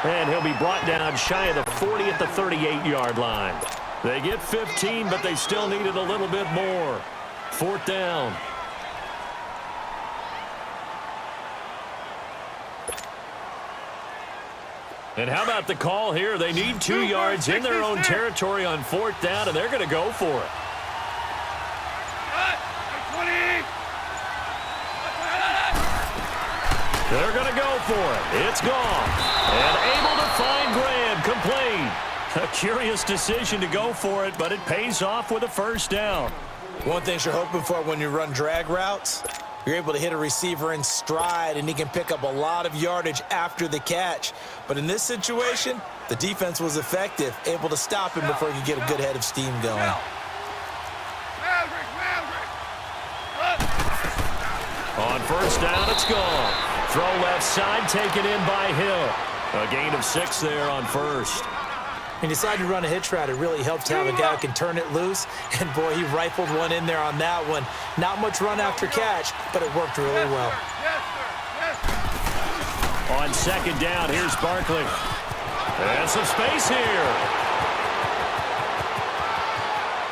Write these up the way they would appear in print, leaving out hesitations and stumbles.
And he'll be brought down shy of the 40 at the 38-yard line. They get 15, but they still needed a little bit more. 4th down. And how about the call here? They need 2 yards in their own territory on 4th down, and they're going to go for it. They're going to go for it. It's gone. And able to find Graham, complete. A curious decision to go for it, but it pays off with a 1st down. One thing you're hoping for when you run drag routes, you're able to hit a receiver in stride, and he can pick up a lot of yardage after the catch. But in this situation, the defense was effective, able to stop him before he could get a good head of steam going. On 1st down, it's gone. Throw left side, taken in by Hill. A gain of 6 there on 1st. He decided to run a hitch route. It really helps to have a guy who can turn it loose. And, boy, he rifled one in there on that one. Not much run after catch, but it worked really well. On 2nd down, here's Barkley. And some space here.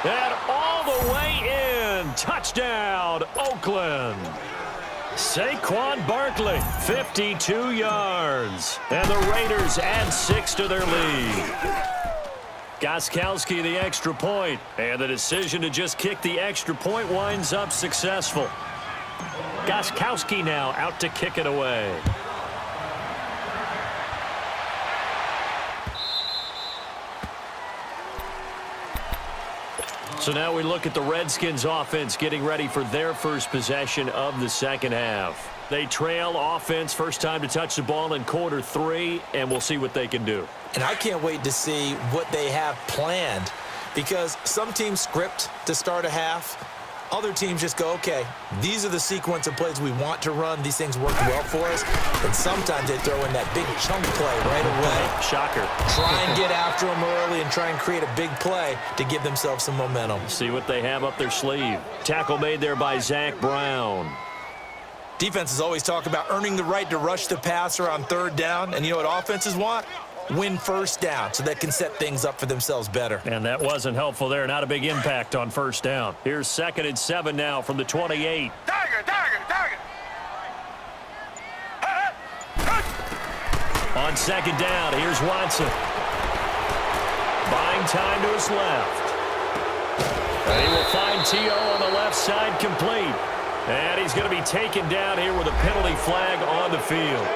And all the way in. Touchdown, Oakland. Saquon Barkley, 52 yards. And the Raiders add 6 to their lead. Gostkowski the extra point. And the decision to just kick the extra point winds up successful. Gostkowski now out to kick it away. So now we look at the Redskins offense getting ready for their first possession of the 2nd half. They trail offense, first time to touch the ball in quarter 3, and we'll see what they can do. And I can't wait to see what they have planned, because some teams script to start a half. Other teams just go, okay, these are the sequence of plays we want to run. These things work well for us. And sometimes they throw in that big chunk play right away. Shocker. Try and get after them early and try and create a big play to give themselves some momentum. See what they have up their sleeve. Tackle made there by Zach Brown. Defenses always talk about earning the right to rush the passer on 3rd down. And you know what offenses want? Win 1st down so they can set things up for themselves better. And that wasn't helpful there. Not a big impact on 1st down. Here's 2nd and 7 now from the 28. Target. On 2nd down, here's Watson. Buying time to his left. And he will find T.O. on the left side, complete. And he's going to be taken down here with a penalty flag on the field.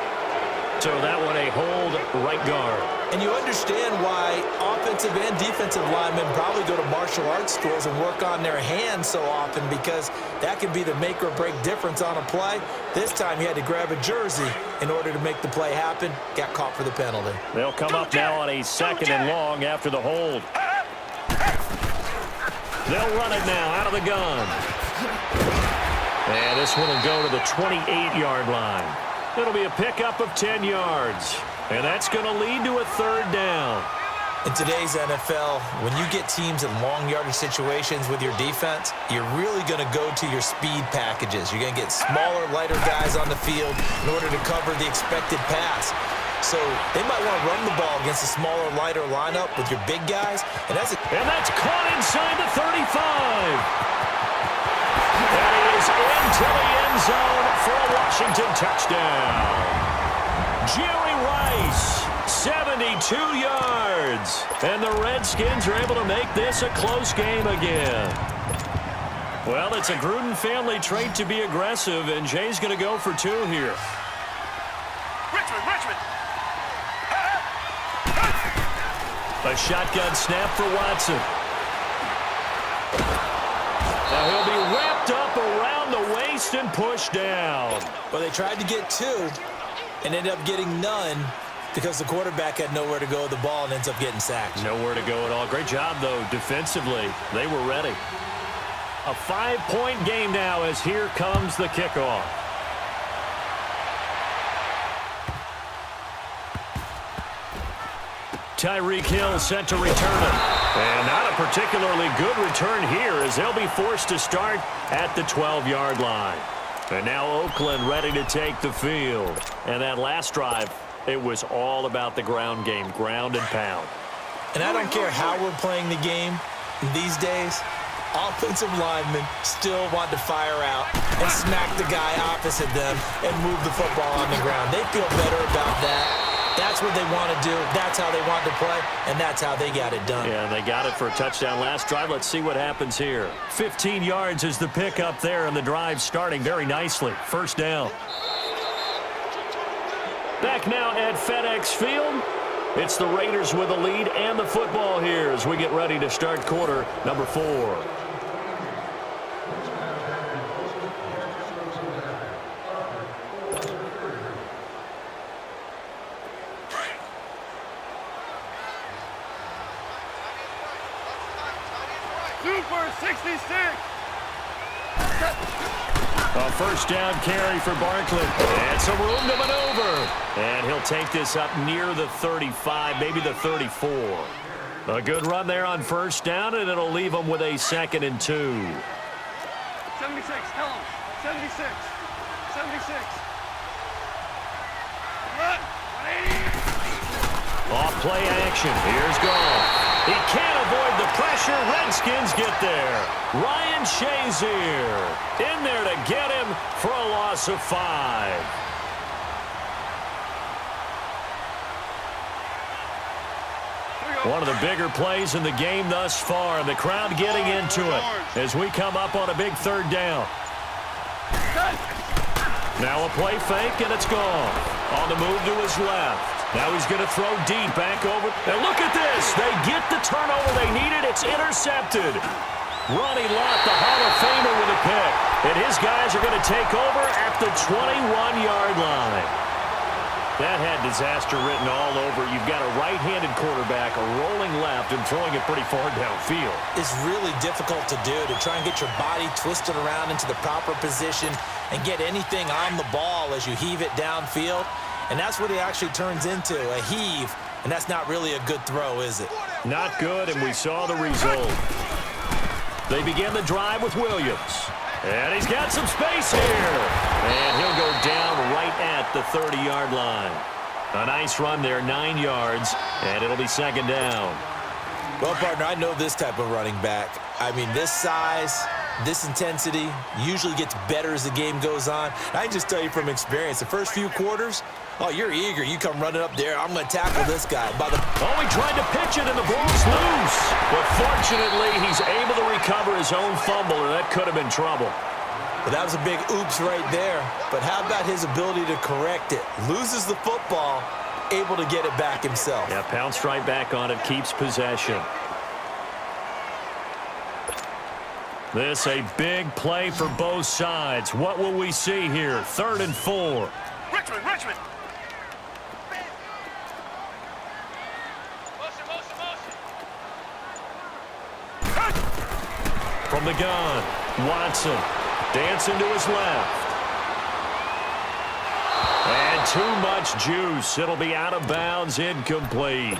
So that one a hold right guard. And you understand why offensive and defensive linemen probably go to martial arts schools and work on their hands so often, because that can be the make or break difference on a play. This time he had to grab a jersey in order to make the play happen. Got caught for the penalty. They'll come up now on a 2nd and long after the hold. They'll run it now out of the gun. And this one will go to the 28-yard line. It'll be a pickup of 10 yards. And that's going to lead to a 3rd down. In today's NFL, when you get teams in long yardage situations with your defense, you're really going to go to your speed packages. You're going to get smaller, lighter guys on the field in order to cover the expected pass. So they might want to run the ball against a smaller, lighter lineup with your big guys. And that's caught inside the 35. That is into the end zone for a Washington touchdown. Jerry Rice, 72 yards. And the Redskins are able to make this a close game again. Well, it's a Gruden family trait to be aggressive, and Jay's going to go for 2 here. Richmond. A shotgun snap for Watson. Now he'll be wrapped up around the waist and pushed down. Well, they tried to get 2 and ended up getting none because the quarterback had nowhere to go with the ball and ends up getting sacked. Nowhere to go at all. Great job, though, defensively. They were ready. A 5-point game now as here comes the kickoff. Tyreek Hill set to return it. And not a particularly good return here as they'll be forced to start at the 12-yard line. And now Oakland ready to take the field. And that last drive, It was all about the ground game, ground and pound. And I don't care how we're playing the game these days, offensive linemen still want to fire out and smack the guy opposite them and move the football on the ground. They feel better about that. That's what they want to do. That's how they want to play, and that's how they got it done. Yeah, they got it for a touchdown last drive. Let's see what happens here. 15 yards is the pickup there, and the drive starting very nicely. First down. Back now at FedEx Field. It's the Raiders with the lead and the football here as we get ready to start quarter number 4. Super 66. A first down carry for Barkley. And some room to maneuver. And he'll take this up near the 35, maybe the 34. A good run there on first down, and it'll leave them with a 2nd and 2. 76, tell him. 76. 76. What? 180. Off play action. Here's Goff. He can't avoid the pressure. Redskins get there. Ryan Shazier in there to get him for a loss of 5. One of the bigger plays in the game thus far. The crowd getting into it as we come up on a big 3rd down. Now a play fake, and it's gone. On the move to his left. Now he's going to throw deep back over. And look at this. They get the turnover they needed. It's intercepted. Ronnie Lott, the Hall of Famer, with a pick. And his guys are going to take over at the 21-yard line. That had disaster written all over. You've got a right-handed quarterback, a rolling left, and throwing it pretty far downfield. It's really difficult to do, to try and get your body twisted around into the proper position and get anything on the ball as you heave it downfield. And that's what it actually turns into, a heave. And that's not really a good throw, is it? Not good, and we saw the result. They begin the drive with Williams. And he's got some space here. And he'll go down right at the 30-yard line. A nice run there, 9 yards, and it'll be 2nd down. Well, partner, I know this type of running back. I mean, this size, this intensity usually gets better as the game goes on. I can just tell you from experience, the first few quarters, oh, you're eager. You come running up there. I'm going to tackle this guy. Oh, he tried to pitch it, and the ball's loose. But fortunately, he's able to recover his own fumble, and that could have been trouble. But that was a big oops right there. But how about his ability to correct it? Loses the football, able to get it back himself. Yeah, pounced right back on it, keeps possession. This a big play for both sides. What will we see here? 3rd and 4. Richmond. From the gun, Watson dancing to his left. And too much juice. It'll be out of bounds, incomplete.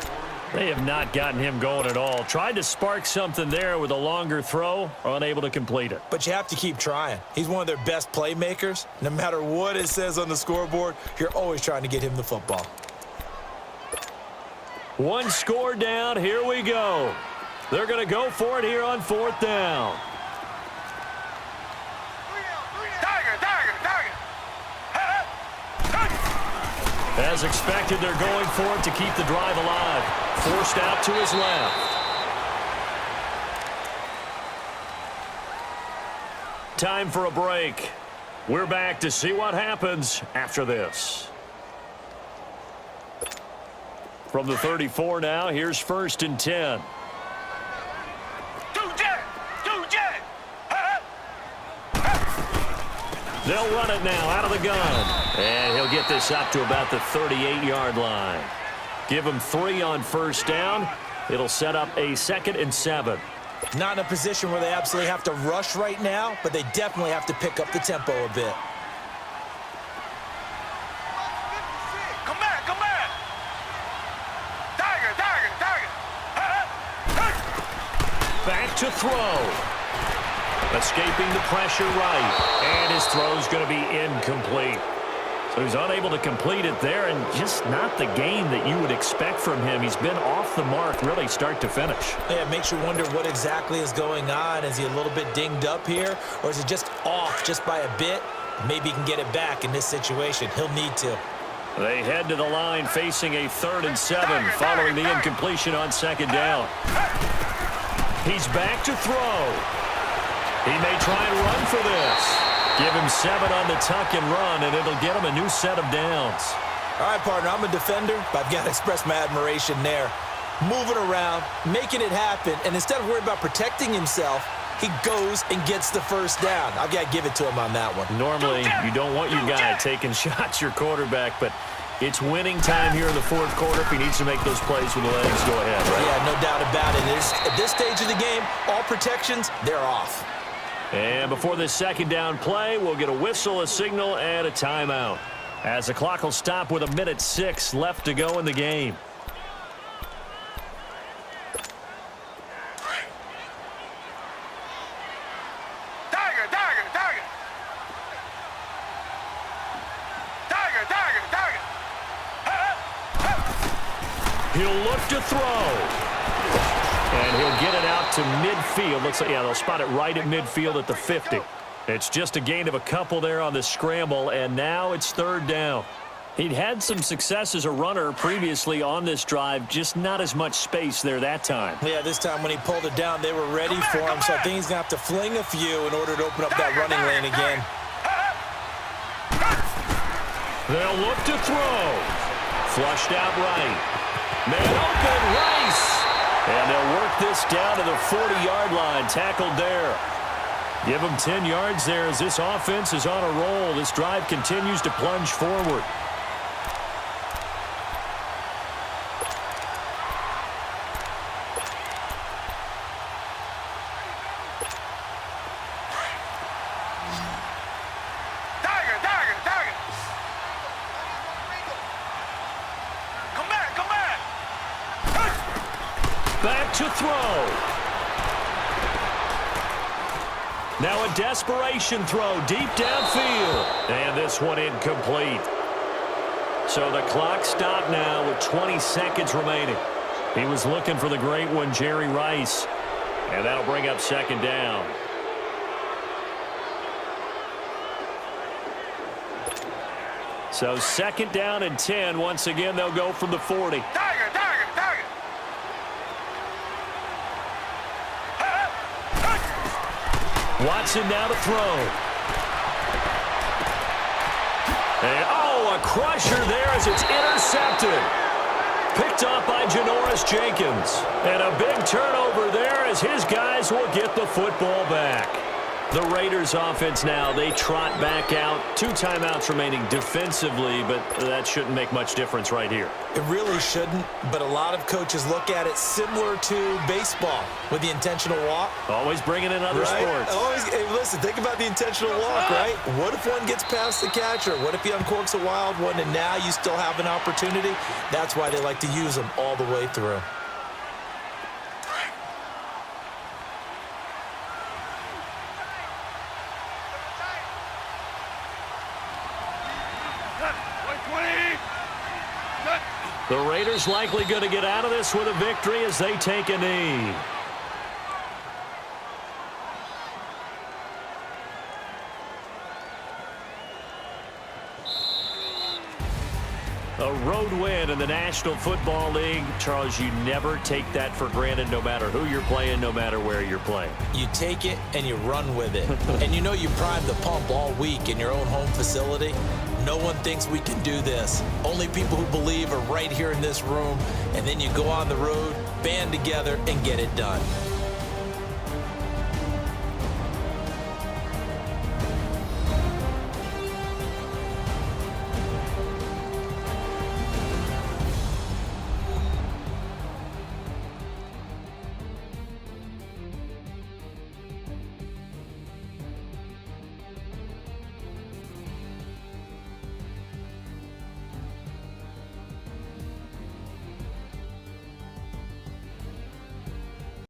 They have not gotten him going at all. Tried to spark something there with a longer throw, unable to complete it. But you have to keep trying. He's one of their best playmakers. No matter what it says on the scoreboard, you're always trying to get him the football. One score down. Here we go. They're going to go for it here on 4th down. As expected, they're going for it to keep the drive alive. Forced out to his left. Time for a break. We're back to see what happens after this. From the 34 now, here's 1st and 10. They'll run it now out of the gun. And he'll get this up to about the 38-yard line. Give him 3 on first down. It'll set up a 2nd and 7. Not in a position where they absolutely have to rush right now, but they definitely have to pick up the tempo a bit. Come back. Tiger. Back to throw. Escaping the pressure right. And his throw's going to be incomplete. who's unable to complete it there, and just not the game that you would expect from him. He's been off the mark really start to finish. Yeah, it makes you wonder what exactly is going on. Is he a little bit dinged up here, or is it just off just by a bit? Maybe he can get it back in this situation. He'll need to. They head to the line facing a 3rd and 7 following the incompletion on 2nd down. He's back to throw. He may try and run for this. Give him 7 on the tuck and run, and it'll get him a new set of downs. All right, partner, I'm a defender, but I've got to express my admiration there. Moving around, making it happen, and instead of worrying about protecting himself, he goes and gets the 1st down. I've got to give it to him on that one. Normally, you don't want your guy taking shots, your quarterback, but it's winning time here in the 4th quarter. If he needs to make those plays with the legs, go ahead. Right? Yeah, no doubt about it. At this stage of the game, all protections, they're off. And before this 2nd down play, we'll get a whistle, a signal, and a timeout, as the clock will stop with 1:06 left to go in the game. He'll look to throw. And he'll get it out to midfield. Looks like, yeah, they'll spot it right at midfield at the 50. It's just a gain of a couple there on the scramble, and now it's 3rd down. He'd had some success as a runner previously on this drive, just not as much space there that time. Yeah, this time when he pulled it down, they were ready for him, so I think he's going to have to fling a few in order to open up that running lane again. They'll look to throw. Flushed out right. Man open, Rice. And they'll work this down to the 40-yard line, tackled there. Give them 10 yards there as this offense is on a roll. This drive continues to plunge forward. Back to throw. Now a desperation throw deep downfield. And this one incomplete. So the clock stopped now with 20 seconds remaining. He was looking for the great one, Jerry Rice. And that'll bring up 2nd down. So 2nd down and 10. Once again, they'll go from the 40. Watson now to throw. And, a crusher there as it's intercepted. Picked off by Janoris Jenkins. And a big turnover there as his guys will get the football back. The Raiders offense now, they trot back out. 2 timeouts remaining defensively, but that shouldn't make much difference right here. It really shouldn't, but a lot of coaches look at it similar to baseball with the intentional walk. Always bringing in other sports. Hey, listen, think about the intentional walk, right? What if one gets past the catcher? What if he uncorks a wild one and now you still have an opportunity? That's why they like to use them all the way through. The Raiders likely going to get out of this with a victory as they take a knee. A road win in the National Football League. Charles, you never take that for granted no matter who you're playing, no matter where you're playing. You take it and you run with it. And you know you primed the pump all week in your own home facility. No one thinks we can do this. Only people who believe are right here in this room. And then you go on the road, band together, and get it done.